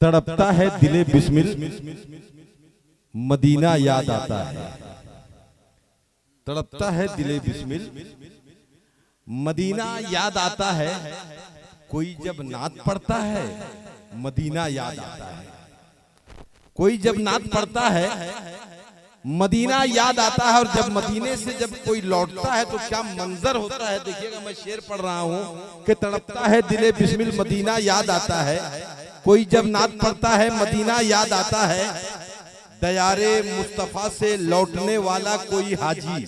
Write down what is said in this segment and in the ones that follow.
तड़पता है दिले बिस्मिल, मदीना याद आता है। तड़पता है दिले बिस्मिल, मदीना याद आता है। कोई जब नात पढ़ता है मदीना याद आता है। कोई जब नात पढ़ता है मदीना याद आता है। और जब मदीने से जब कोई लौटता है तो क्या मंजर होता है। देखिएगा, मैं शेर पढ़ रहा हूं कि तड़पता है दिले बिस्मिल, मदीना याद आता है। कोई जब नात पढ़ता है मदीना याद आता है। दयारे मुस्तफा से लौटने वाला कोई हाजी,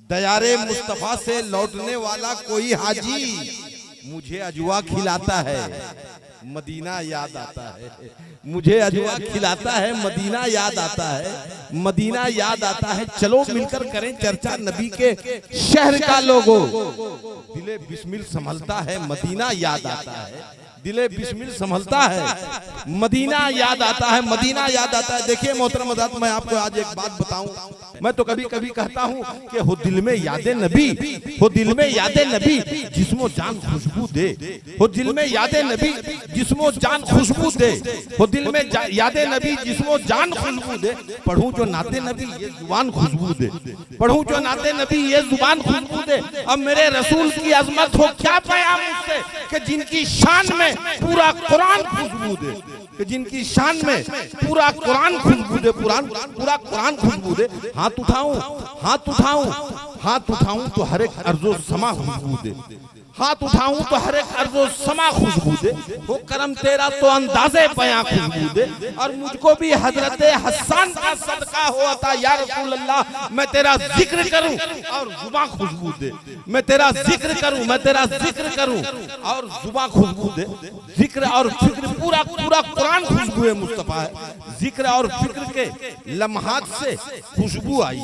दयारे मुस्तफा से लौटने वाला कोई हाजी मुझे अजवा खिलाता है, मदीना याद आता है। मुझे अजवा खिलाता है, मदीना याद आता है, मदीना याद आता है। चलो मिलकर करें चर्चा नबी के शहर का लोगों। दिले बिस्मिल संभलता है, मदीना याद आता है। दिले बिस्मिल संभलता है, मदीना याद आता है, मदीना याद आता है। देखिए मोहतरम हज़रात, मैं आपको आज एक बात बताऊं। मैं तो कभी कभी कहता हूं कि हो दिल में यादे नबी, हो दिल में यादे नबी जिस्मो जान खुशबू दे। हो दिल में यादे नबी जिस्मो जान खुशबू दे। हो दिल में यादे नबी जिस्मो जान खुशबू दे। पढ़ूं जो नाते नबी ये जुबान खुशबू दे। पढ़ूं जो नाते नबी ये जुबान खुशबू दे। अब मेरे रसूल की अजमत हो क्या पाया मुझसे कि जिनकी शान में पूरा कुरान खुशबू दे, कि जिनकी शान में पूरा कुरान खुशबू दे, पूरा कुरान खुशबू दे। हाथ उठाऊं, हाथ उठाऊं, हाथ उठाऊं तो हर एक अर्जो समा खुशबू दे। हाथ उठाऊं तो हर एक अर्जो समा खुशबू दे। हो करम तेरा तो अंदाजे बयां खुशबू दे। और मुझको भी हजरत हसन का सदका हो अता या रसूल अल्लाह। मैं तेरा जिक्र करूं और जुबान खुशबू दे। मैं तेरा जिक्र करूं, मैं तेरा जिक्र करूं और जुबान खुशबू दे। जिक्र और फिक्र पूरा पूरा कुरान खुशबू है मुस्तफा है। जिक्र और फिक्र के लम्हात से खुशबू आई,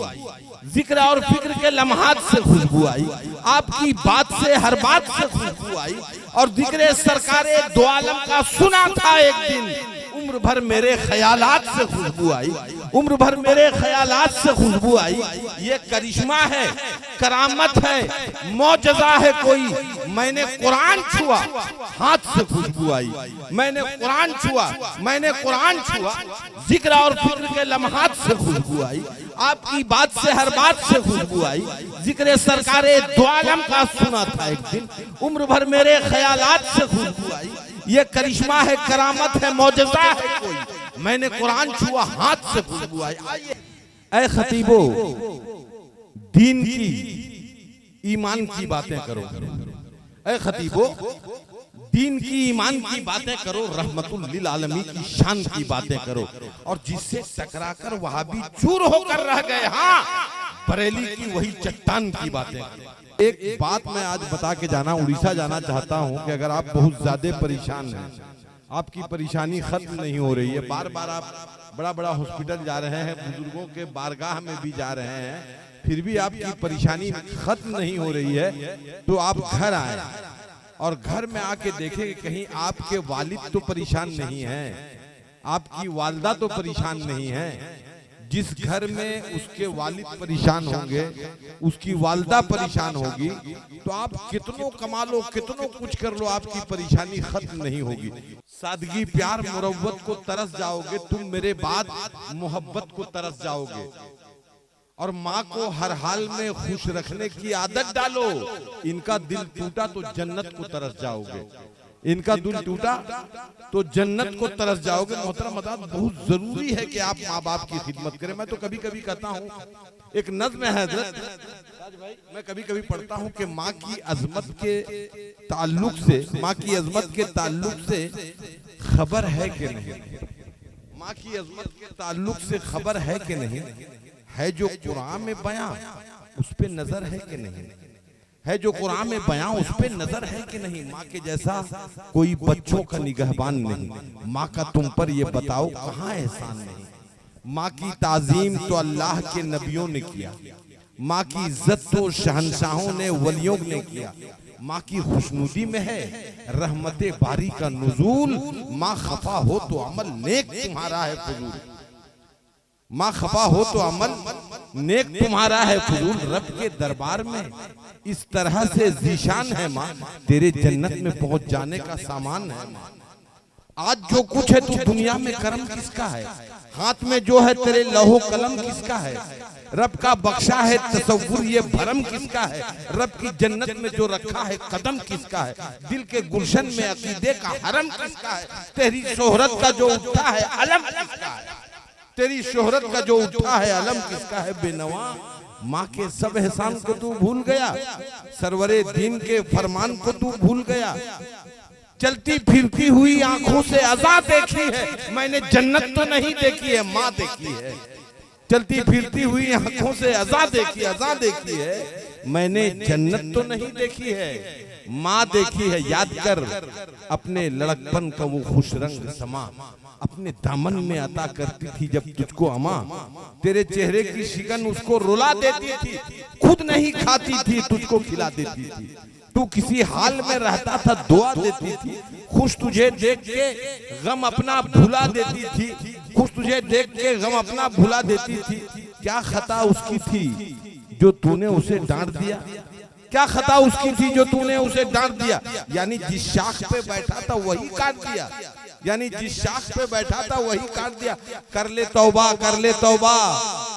जिक्र और फिक्र के लम्हात से खुशबू आई। आपकी बात से हर बात से खुशबू आई। और जिक्र सरकारे दो आलम का सुना था एक दिन, उम्र भर मेरे ख्यालात से खुशबू आई। उम्र भर मेरे ख्यालात से खुशबू आई। ये करिश्मा है, करामत है, मौजज़ा है कोई। मैंने कुरान छुआ, हाथ से खुशबू आई। मैंने कुरान छुआ, मैंने कुरान छुआ। जिक्र और फिक्र के लम्हात से खुशबू आई। आपकी बात से हर बात से खुशबू आई। जिक्र सरकारे दो आलम का सुना था एक दिन, उम्र भर मेरे ख्यालात से खुशबू आई। ये करिश्मा है, करामत है, मौजज़ा है कोई। मैंने कुरान छुआ, हाथ से खुशबू आई। ऐ खतीबो, दीन की ईमान की बातें करो। ऐ खतीबो, दीन की ईमान की बातें करो। रहमतुल लिल आलमीन की शान की बातें करो। और जिससे टकराकर वहाबी चूर होकर रह गए, हाँ, बरेली की वही चट्टान की बातें करो। एक बात मैं आज बता के जाना, उड़ीसा जाना चाहता हूं कि अगर आप बहुत ज्यादा परेशान हैं, आपकी परेशानी खत्म नहीं हो रही है, बार बार आप बड़ा बड़ा हॉस्पिटल जा रहे हैं, बुजुर्गों के बारगाह में भी जा रहे हैं, फिर भी आपकी परेशानी खत्म नहीं हो रही है, तो आप घर आए और घर में आके देखें कि कहीं आपके वालिद तो परेशान नहीं हैं, आपकी वालदा तो परेशान नहीं है। जिस घर में उसके वालिद परेशान होंगे, उसकी वालदा परेशान होगी, तो आप कितनों कमा लो, कितनों कुछ कर लो, आपकी परेशानी खत्म नहीं होगी। सादगी प्यार मुरव्वत को तरस जाओगे तुम, मेरे बाद मोहब्बत को तरस जाओगे। और माँ को हर हाल में खुश रखने की आदत डालो। इनका दिल टूटा तो जन्नत को तरस जाओगे। इनका दिल टूटा तो जन्नत को तरस जाओगे। मोहतरम हज़रात, बहुत जरूरी है कि आप माँ बाप की खिदमत करें। मैं तो कभी कभी कहता हूँ, एक नज़्म है हजरत, मैं कभी कभी पढ़ता हूँ कि माँ की अजमत के ताल्लुक से, माँ की अजमत के ताल्लुक से खबर है कि नहीं, माँ की अजमत के ताल्लुक से खबर है कि नहीं, है जो कुरान में बयां उस पे नजर है कि नहीं, है जो कुरान में बयां उस पे नजर है कि नहीं। माँ के जैसा कोई बच्चों का निगहबान नहीं। माँ का तुम पर ये बताओ कहाँ एहसान नहीं। माँ की ताजीम तो अल्लाह के नबियों ने किया, माँ की इज्जत तो शहंशाहों ने, वलियों ने किया। माँ की खुशनुदी में है रहमते बारी का नुजूल। माँ खफा हो तो अमल नेक तुम्हारा है फजूल। माँ खफा हो तो अमल नेक तुम्हारा है फजूल। रब के दरबार में इस तरह से जीशान है माँ, तेरे जन्नत में पहुंच जाने का सामान है माँ। आज जो कुछ है तू दुनिया में कर्म किसका है? हाथ में जो है तेरे लौहो कलम किसका है? रब का बख्शा है तसव्वुर ये भरम किसका है? रब की जन्नत में जो रखा है कदम किसका है? दिल के गुलशन में अकीदे का हरम किसका है? तेरी शोहरत का जो उठा है अलम किसका है? तेरी शोहरत का जो उठा है अलम किसका है? बेनवा माँ के सब एहसान को तू भूल गया, सरवरे दीन के फरमान को तू भूल गया। चलती फिरती हुई आंखों से अज़ा देखी है, मैंने जन्नत तो नहीं देखी है, माँ देखी है। चलती फिरती हुई आंखों से अज़ा देखी है, मैंने जन्नत तो नहीं देखी है, माँ देखी है। याद कर अपने लड़कपन का वो खुश रंग समा, अपने दामन में अता करती थी जब तुझको अमा। तेरे चेहरे की शिकन उसको रुला देती थी, खुद नहीं खाती थी तुझको खिला देती थी। तू किसी हाल में रहता था दुआ देती थी, खुश तुझे देख के गम अपना भुला देती थी, खुश तुझे देख के गम अपना भुला देती थी। क्या खता उसकी थी जो तूने उसे डांट दिया? क्या खता उसकी थी जो तूने उसे डांट दिया? यानी जिस शाख पे बैठा था वही काट दिया, यानी जिस शाख पे बैठा था वही काट दिया। कर ले तौबा, कर ले तौबा,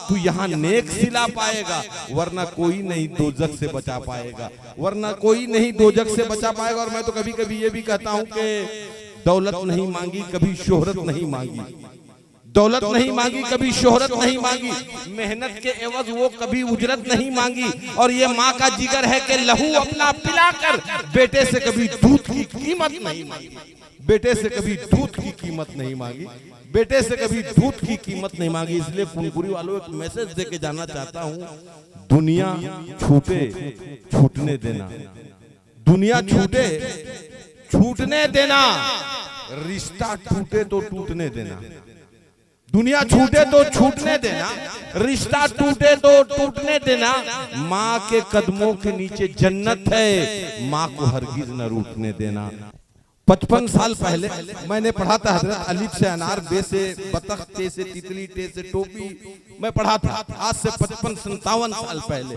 तू यहाँ नेक सिला पाएगा, वरना कोई नहीं दोजख से बचा पाएगा, वरना कोई नहीं दोजख से बचा पाएगा। और मैं तो कभी कभी ये भी कहता हूँ कि दौलत नहीं मांगी कभी शोहरत नहीं मांगी, दौलत नहीं मांगी कभी शोहरत नहीं मांगी, मेहनत के एवज वो कभी उजरत नहीं मांगी। और ये माँ का जिगर है कि लहू अपना पिलाकर बेटे से कभी दूध की कीमत नहीं मांगी, बेटे से कभी दूध की कीमत नहीं मांगी, बेटे से कभी दूध की कीमत नहीं मांगी। इसलिए फुनपुरी वालों एक मैसेज दे के जाना चाहता हूँ, दुनिया छूटे छूटने देना, दुनिया छूटे छूटने देना, रिश्ता टूटे तो टूटने देना। दुनिया छूटे तो छूटने देना, रिश्ता टूटे तो टूटने देना। माँ के कदमों के नीचे जन्नत है, माँ को हरगिज न रूठने देना। 55 साल पहले मैंने पढ़ा था हजरत, अलिफ से अनार, बे से बतख, ते से तितली, टे से टोपी, मैं पढ़ा था आज से 55-57 साल पहले।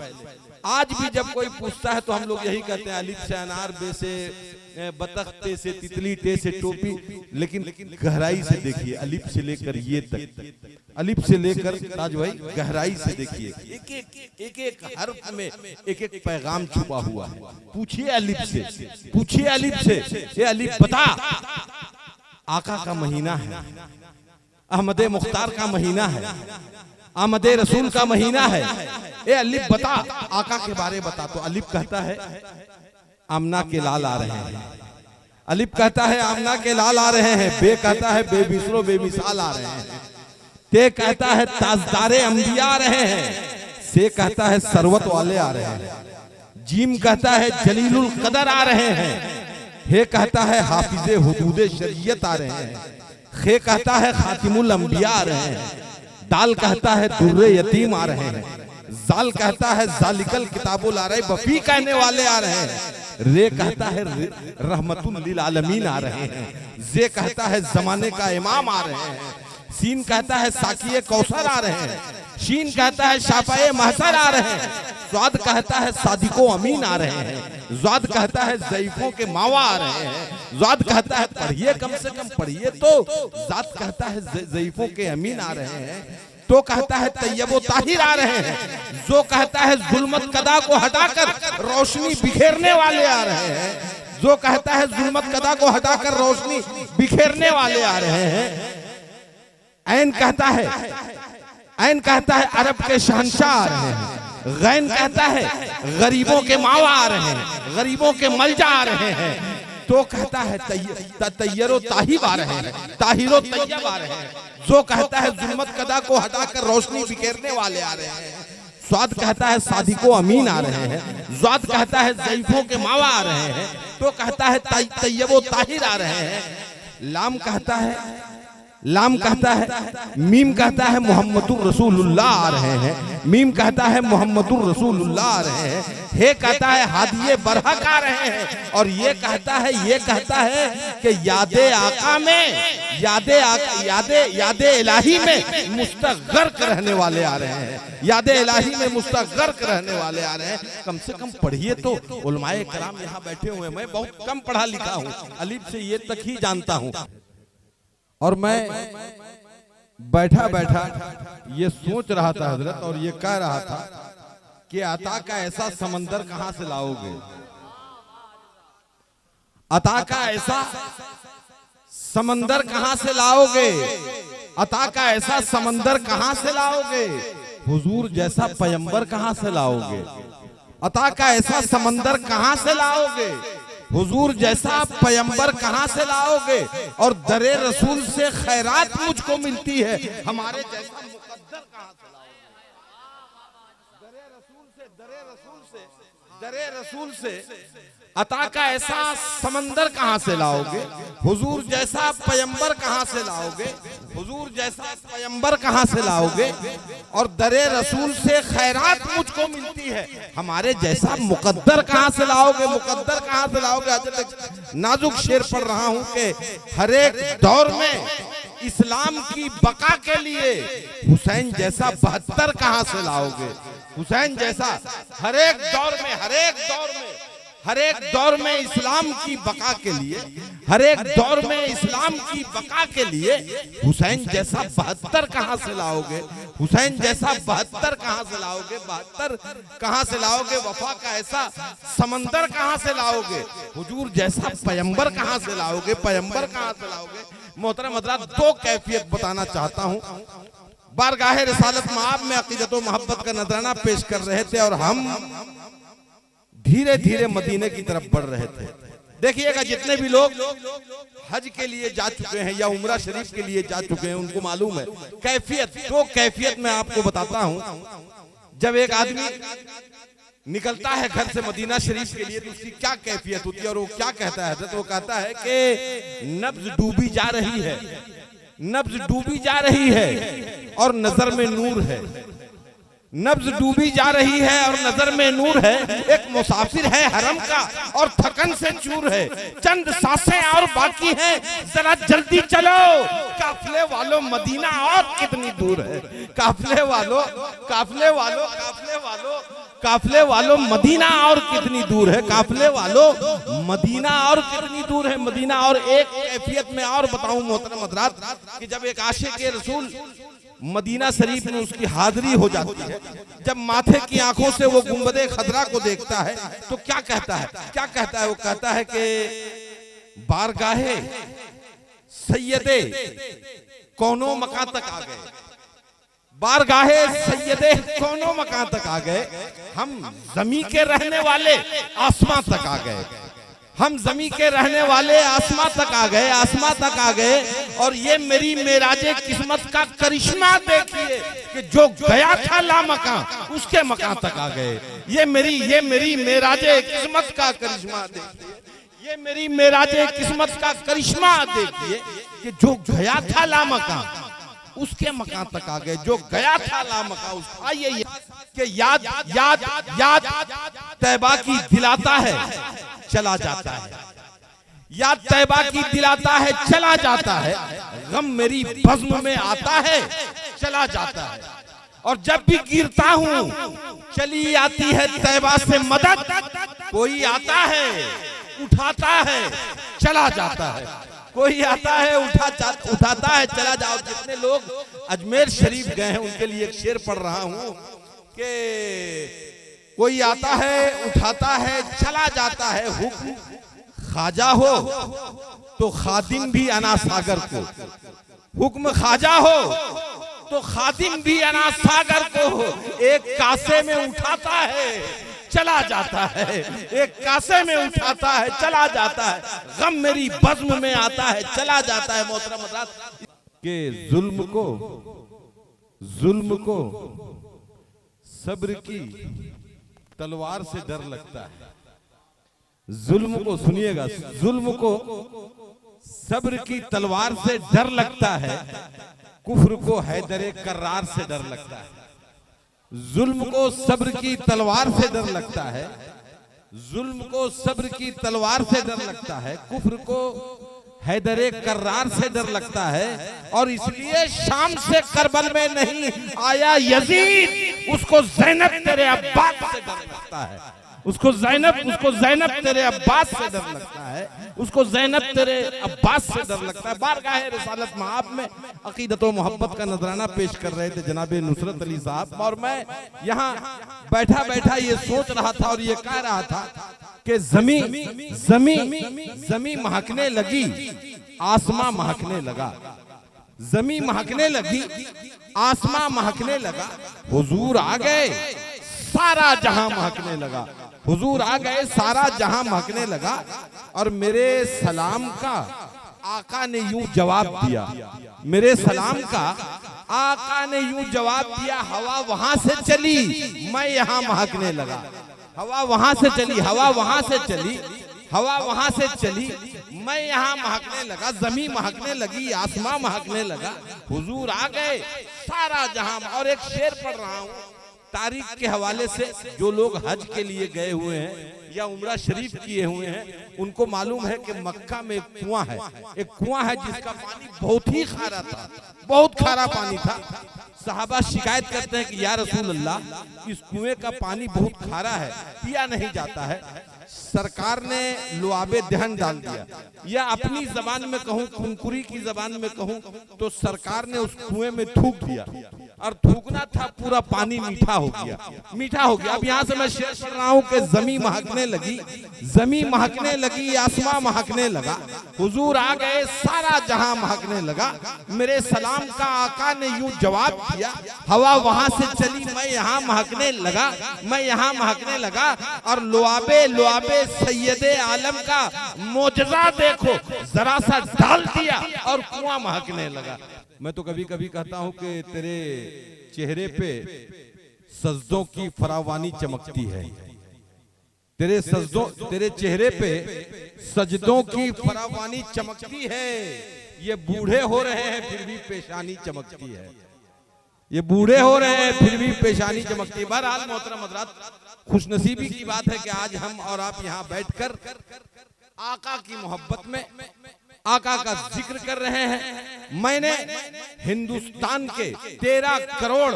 आज भी जब कोई पूछता है तो हम लोग यही कहते हैं, अलिफ से अनार, बे से बतख, ते से तितली, टे से टोपी। लेकिन गहराई से देखिए, अलिफ से लेकर ये तक, अलिफ से लेकर ताज भाई गहराई से देखिए, एक एक हर्फ में एक एक पैगाम छुपा हुआ है। पूछिए अलिफ से, पूछिए अलिफ से, ये अलिफ बता, आका का महीना है, अहमद मुख्तार का महीना है, आमद रसूल का महीना है, ए अलिफ बता, आका के बारे बता। तो अलिफ कहता है आमना के लाल आ रहे हैं, अलिफ कहता है आमना के लाल आ रहे हैं, बे कहता है बेमिसलो बेमिसाल आ रहे हैं, ते कहता है ताजदारे अंबिया आ रहे हैं, से कहता है सरवत वाले आ रहे हैं, जीम कहता है जलीलुल कदर आ रहे हैं, हे कहता है हाफिजे हुदूदे शरीयत आ रहे हैं, खे कहता है खातिमुल अंबिया आ रहे हैं, दाल कहता है दुर्रे यतीम आ रहे हैं, जाल कहता है जालिकल किताबुल आ रहे, बफी कहने वाले आ रहे हैं, रे कहता है रहमतुल लिल आलमीन आ रहे हैं, जे कहता है जमाने का इमाम आ रहे हैं, सीन कहता है साकिये कौसर आ रहे हैं, शीन कहता है शाफाए महसर आ रहे हैं, स्वाद कहता है सादिको अमीन आ रहे हैं, ज़ाद कहता है ज़ईफों के मावा आ रहे हैं, ज़ाद कहता है पढ़िए कम से कम पढ़िए, तो ज़ाद कहता है ज़ईफों के अमीन आ रहे हैं, तो कहता है तैयबो ताहिर आ रहे हैं, जो कहता है जुल्मत कदा को हटाकर रोशनी बिखेरने वाले आ रहे हैं, जो कहता है जुल्मत कदा को हटाकर रोशनी बिखेरने वाले आ रहे हैं। ऐन कहता है, ऐन कहता है अरब के शहंशाह आ रहे हैं, गैन कहता है गरीबों के मावा आ रहे हैं, गरीबों के मलजा आ रहे हैं, तो कहता है तैयरो ताहिब आ रहे हैं, ताहिरो तैयब आ रहे हैं, जो कहता है जुल्मत कदा को हटाकर रोशनी बिखेरने वाले आ रहे हैं, स्वाद कहता है सादिको अमीन आ रहे हैं, ज़ाद कहता है ज़ईफों के मावा आ रहे हैं, तो कहता है तैयबो ताहिर आ रहे हैं, लाम कहता है, लाम कहता है, मीम कहता है मोहम्मदुर रसूलुल्लाह आ रहे हैं, मीम कहता है मोहम्मदुर रसूलुल्लाह आ रहे हैं, हे कहता है हादिये बरहक आ रहे हैं, और ये कहता है कि यादे आका में, यादे इलाही में मुस्तग़रक़ रहने वाले आ रहे हैं, यादे इलाही में मुस्तग़रक़ रहने वाले आ रहे हैं। कम से कम पढ़िए तो, उलमाए कराम यहाँ बैठे हुए, मैं बहुत कम पढ़ा लिखा हूँ, अलिफ से ये तक ही जानता हूँ। और मैं बैठा बैठा ये सोच रहा था हजरत, और ये कह रहा था कि अता का ऐसा समंदर कहां से लाओगे, अता का ऐसा समंदर कहां से लाओगे, अता का ऐसा समंदर कहां से लाओगे, हुजूर जैसा पैगंबर कहां से लाओगे, अता का ऐसा समंदर कहां से लाओगे, हुजूर जैसा पैगंबर कहां से लाओगे, और दरे रसूल से खैरात मुझको मिलती है, हमारे जैसा मुकद्दर कहां से लाओगे, दरे रसूल से अता का ऐसा समंदर कहां से लाओगे, हुजूर जैसा पैगंबर कहां से लाओगे, हुजूर जैसा पैगंबर कहां से लाओगे, और दरे रसूल से खैरात मुझको मिलती है, हमारे जैसा मुकद्दर कहां से लाओगे, मुकद्दर कहां से लाओगे। आज नाजुक शेर पढ़ रहा हूं कि हर एक दौर में इस्लाम की बका के लिए हुसैन जैसा 72 कहां से लाओगे, हुसैन जैसा हर एक दौर में, हर एक दौर में इस्लाम की बका के लिए, हर एक दौर में इस्लाम की बका के लिए हुसैन जैसा 72 कहां से लाओगे, हुसैन जैसा 72 कहां से लाओगे, 72 कहां से लाओगे, वफा का ऐसा समंदर कहां से लाओगे, हुजूर जैसा पैगंबर कहां से लाओगे, पैगंबर कहां से लाओगे। मोहतरम हज़रात, दो कैफियत बताना चाहता हूं। बारगाहे रिसालत मआब में अकीदत व मोहब्बत का नजराना पेश कर रहे थे और हम धीरे धीरे मदीने की तरफ बढ़ रहे थे। देखिएगा, जितने भी लोग हज के लिए जा चुके हैं या उम्रा शरीफ के लिए जा चुके हैं उनको मालूम है कैफियत, दो कैफियत मैं आपको बताता हूं। जब एक आदमी निकलता है घर से मदीना शरीफ के लिए तो उसकी क्या कैफियत होती है, और वो क्या कहता है, तो वो कहता है कि नब्ज डूबी जा रही है, नब्ज डूबी जा रही है और नजर में नूर है, नब्ज डूबी जा रही है और नजर में नूर है, एक मुसाफिर है हरम का और थकन से चूर है, चंद सांसें और बाकी हैं, जरा जल्दी चलो, काफिले वालों मदीना और कितनी दूर है, काफिले वालों, काफिले वालों, काफिले वालों, काफिले वालों मदीना और कितनी दूर है, काफिले वालों मदीना और कितनी दूर है, मदीना। और एक कैफियत में और बताऊं मोहतरम हज़रात कि जब एक आशिक़ रसूल मदीना शरीफ में उसकी हाजिरी हो जाती है, जब माथे की आंखों से वो गुंबदे खदरा को देखता है तो क्या कहता है, क्या कहता है, वो कहता है कि बारगाहे सैयदे कौनो मकां तक आ गए, बारगाहे सैयदे कौनो मकां तक आ गए, हम जमी के रहने वाले आसमां तक आ गए, हम जमी के रहने वाले आसमां तक आ गए, आसमां तक आ गए। और ये मेरी मेराजे किस्मत का करिश्मा देखिए कि जो गया था लामकां उसके मकां तक आ गए, ये मेरी मेराजे किस्मत का करिश्मा देखिए, ये मेरी मेराजे किस्मत का करिश्मा देखिए कि जो गया था लामकां उसके मकां तक आ गए, जो गया था लामकां उसका। आइए कि याद याद याद तैबा की दिलाता है चला जाता है, याद तैबा की दिलाता है चला जाता है, गम मेरी बज़्म में आता है चला जाता है, और जब भी गिरता हूँ चली आती है तैबा से मदद, कोई आता है उठाता है चला जाता है, कोई आता है उठाता है चला जाओ। जितने लोग अजमेर शरीफ गए हैं उनके लिए एक शेर पढ़ रहा हूँ कि कोई आता है उठाता है चला जाता है, हुक्म ख्वाजा हो तो खादिम भी अना सागर को, हुक्म ख्वाजा हो तो खादिम भी अना सागर को, एक कासे में उठाता है चला जाता है, एक कासे में उठाता है चला जाता है, गम मेरी बज़्म में आता है चला जाता है। मोहतरम हज़रात, के जुल्म को सब्र की तलवार से डर लगता है, जुल्म को सुनिएगा, जुल्म को सब्र की तलवार से डर लगता है, कुफ्र को हैदरे कर्रार से डर लगता है, जुल्म को सब्र की तलवार से डर लगता है, जुल्म को सब्र की तलवार से डर लगता है, कुफ्र को हैदरे कर्रार से डर लगता है, और इसलिए शाम से करबल में नहीं आया यजीद, उसको ज़ैनब तेरे अब्बास से डर लगता है, उसको ज़ैनब तेरे अब्बास से डर लगता है, उसको ज़ैनब तेरे अब्बास से डर लगता है। बारगाह रिसालत मआब में अकीदत व मोहब्बत का नजराना पेश कर रहे थे जनाब नुसरत अली साहब, और मैं यहाँ बैठा बैठा ये सोच रहा था और ये कह रहा था कि जमी महकने लगी, आसमां महकने लगा। जमी महकने लगी, आसमां महकने लगा, हुजूर आ गए, सारा जहां महकने लगा। हुजूर आ गए, सारा जहां महकने लगा। और मेरे सलाम का आका ने यूं जवाब दिया, मेरे सलाम का आका ने यूं जवाब दिया, हवा वहां से चली, मैं यहां महकने लगा। हवा वहां से चली, हवा वहां से चली, हवा वहां से चली, मैं यहाँ महकने लगा। जमी महकने लगी, आसमां महकने लगा, हुजूर आ गए, सारा जहां। और एक शेर पढ़ रहा हूँ तारीख के हवाले से, जो लोग हज के लिए गए हुए हैं या उम्रा शरीफ किए हुए हैं उनको मालूम है कि मक्का में एक कुआं है, एक कुआं है जिसका पानी बहुत ही खारा था, बहुत खारा पानी था। सहाबा शिकायत करते हैं कि या रसूल अल्लाह, इस कुएं का पानी बहुत खारा है, पिया नहीं जाता है। सरकार ने लुआबे दहन डाल दिया, या अपनी जबान में कहूं, कुनकुरी की जबान में कहूं तो सरकार ने उस कुएं में थूक दिया, और थूकना था पूरा पानी मीठा हो गया, मीठा हो गया। अब यहाँ से मैं शेर पढ़ रहा हूँ कि जमी महकने लगी, जमी महकने लगी, आसमां महकने लगा, हुजूर आ गए, सारा जहां महकने लगा। मेरे सलाम का आका ने यूं जवाब दिया, हवा वहां से चली, मैं यहाँ महकने लगा, मैं यहाँ महकने लगा। और लुआबे सैयदे आलम का मोजज़ा देखो, जरा सा डाल दिया और कुआं महकने लगा। मैं तो कभी कभी कहता हूं कि तेरे चेहरे पे सजदों की फरावानी चमकती है, तेरे चेहरे पे सजदों की फरावानी चमकती है। ये बूढ़े हो रहे हैं फिर भी पेशानी चमकती है, ये बूढ़े हो रहे हैं फिर भी पेशानी चमकती है। बहरहाल मोहतरम हज़रात, खुशनसीबी की बात है कि आज हम और आप यहाँ बैठकर आका की मोहब्बत में आका का जिक्र कर रहे हैं। मैंने हिंदुस्तान के 13 करोड़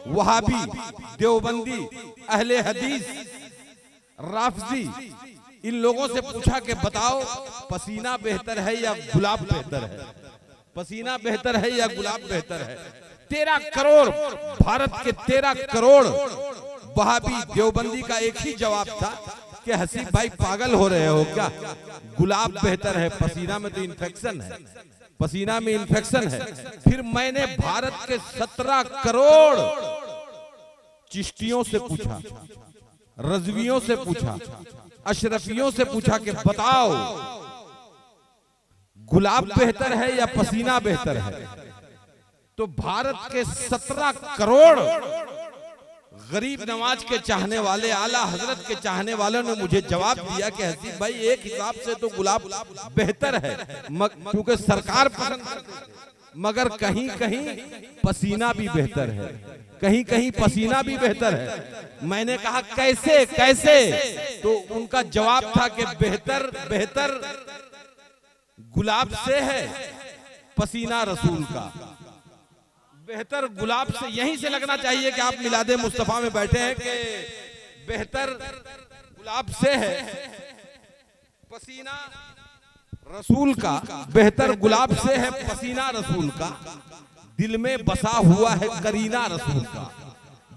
वहाबी, देवबंदी, अहले हदीस, राफजी, इन लोगों से पूछा कि बताओ पसीना बेहतर है या गुलाब बेहतर है, पसीना बेहतर है या गुलाब बेहतर है। 13 करोड़, भारत के 13 करोड़ वहाबी देवबंदी का एक ही जवाब था कि हसीब भाई पागल हो रहे हो क्या, गुलाब बेहतर है, पसीना में तो इन्फेक्शन है, पसीना में इन्फेक्शन है। फिर मैंने भारत के 17 करोड़ चिश्तियों से पूछा, रजवियों से पूछा, अशरफियों से पूछा कि बताओ गुलाब बेहतर है या पसीना बेहतर है। तो भारत के 17 करोड़ गरीब नवाज के चाहने वाले, आला हजरत के चाहने वालों ने मुझे जवाब दिया कि हसीब भाई एक हिसाब से तो गुलाब बेहतर है क्योंकि सरकार पसंद करती है, मगर कहीं कहीं पसीना भी बेहतर है, कहीं कहीं पसीना भी बेहतर है। मैंने कहा कैसे कैसे, तो उनका जवाब था कि बेहतर गुलाब से है, पसीना रसूल का, बेहतर गुलाब से। यहीं से लगना चाहिए कि आप मिलादे मुस्तफा में बैठे हैं कि बेहतर गुलाब से है पसीना रसूल का, बेहतर गुलाब से है पसीना रसूल का। दिल में बसा हुआ है करीना रसूल का,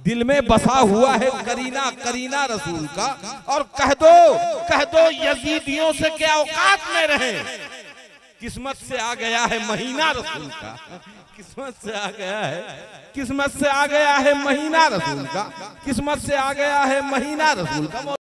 दिल में बसा हुआ है करीना रसूल का। और कह दो यजीदियों से क्या औकात में रहे, किस्मत से आ गया है महीना रसूल का, किस्मत से आ गया है, किस्मत से आ गया है महीना रसूल का, किस्मत से आ गया है महीना रसूल का।